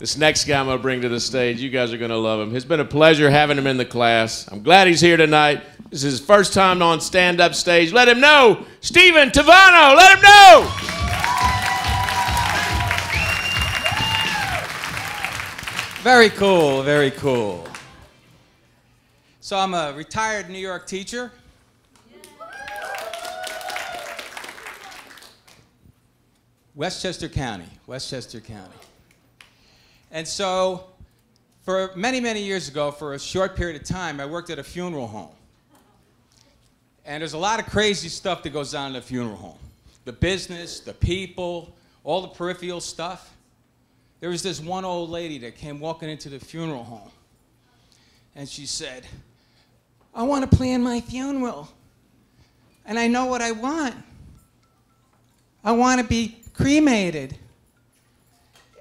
This next guy I'm going to bring to the stage, you guys are going to love him. It's been a pleasure having him in the class. I'm glad he's here tonight. This is his first time on stand-up stage. Let him know, Stephen Tavano, let him know! Very cool, very cool. So I'm a retired New York teacher. Westchester County. And so, for many, many years ago, for a short period of time, I worked at a funeral home. And there's a lot of crazy stuff that goes on in a funeral home. The business, the people, all the peripheral stuff. There was this one old lady that came walking into the funeral home. And she said, I want to plan my funeral. And I know what I want. I want to be cremated.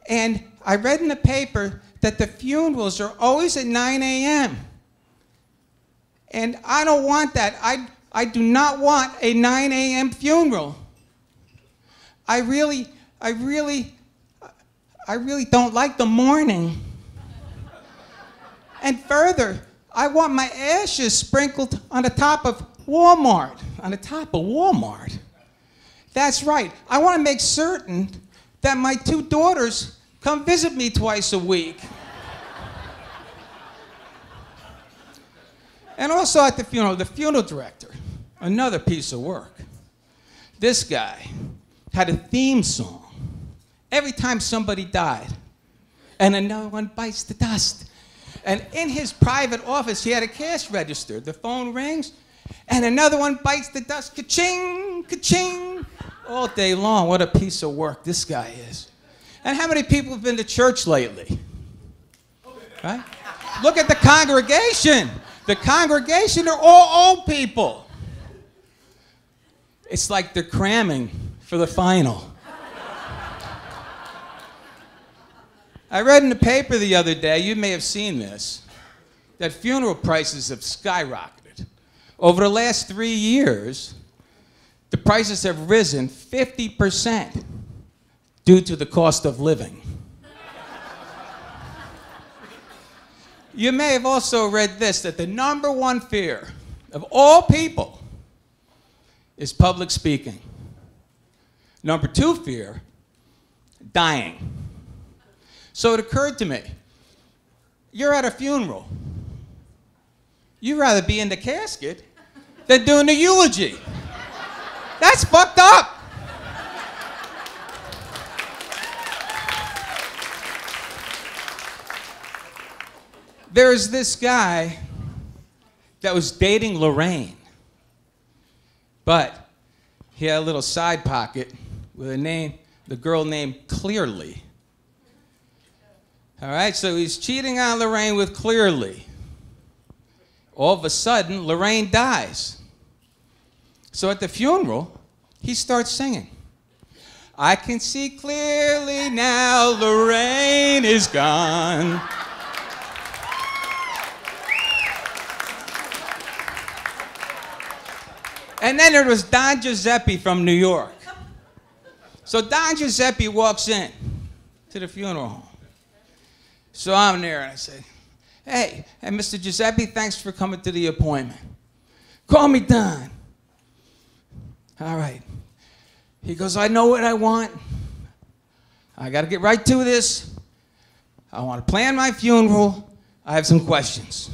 And I read in the paper that the funerals are always at 9 a.m. And I don't want that. I do not want a 9 a.m. funeral. I really don't like the morning. And further, I want my ashes sprinkled on the top of Walmart. On the top of Walmart. That's right. I want to make certain that my 2 daughters come visit me twice a week. And also at the funeral director, another piece of work. This guy had a theme song every time somebody died. And another one bites the dust. And in his private office, he had a cash register. The phone rings, and another one bites the dust. Ka-ching, ka-ching. All day long. What a piece of work this guy is. And how many people have been to church lately? Right? Look at the congregation. The congregation are all old people. It's like they're cramming for the final. I read in the paper the other day, you may have seen this, that funeral prices have skyrocketed. Over the last 3 years, the prices have risen 50%. Due to the cost of living. You may have also read this, that the #1 fear of all people is public speaking. #2 fear, dying. So it occurred to me, you're at a funeral. You'd rather be in the casket than doing the eulogy. That's fucked up. There's this guy that was dating Lorraine, but he had a little side pocket with the girl named Clearly. All right, so he's cheating on Lorraine with Clearly. All of a sudden, Lorraine dies. So at the funeral, he starts singing. I can see clearly now, Lorraine is gone. And then there was Don Giuseppe from New York. So Don Giuseppe walks in to the funeral home. So I'm there and I say, hey, Mr. Giuseppe, thanks for coming to the appointment. Call me Don. All right. He goes, I know what I want. I got to get right to this. I want to plan my funeral. I have some questions.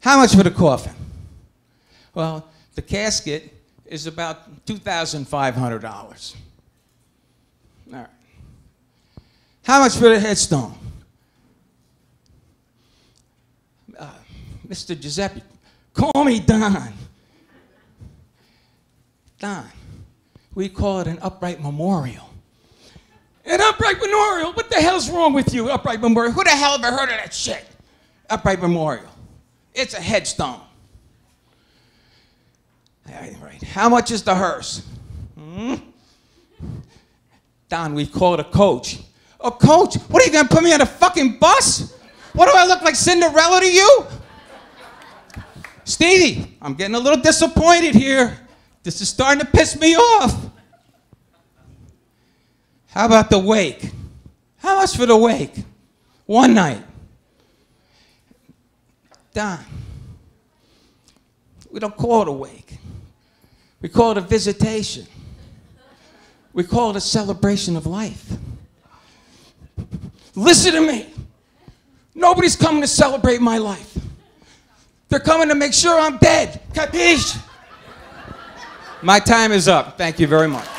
How much for the coffin? Well, the casket is about $2,500. All right. How much for the headstone? Mr. Giuseppe, call me Don. Don, we call it an upright memorial. An upright memorial? What the hell's wrong with you, upright memorial? Who the hell ever heard of that shit? Upright memorial. It's a headstone. All right. How much is the hearse? Don, we call it a coach. A coach? What are you going to put me on a fucking bus? What do I look like, Cinderella to you? Stevie, I'm getting a little disappointed here. This is starting to piss me off. How about the wake? How pause for the wake. One night. Don, we don't call it a wake. We call it a visitation. We call it a celebration of life. Listen to me. Nobody's coming to celebrate my life. They're coming to make sure I'm dead. Capiche? My time is up. Thank you very much.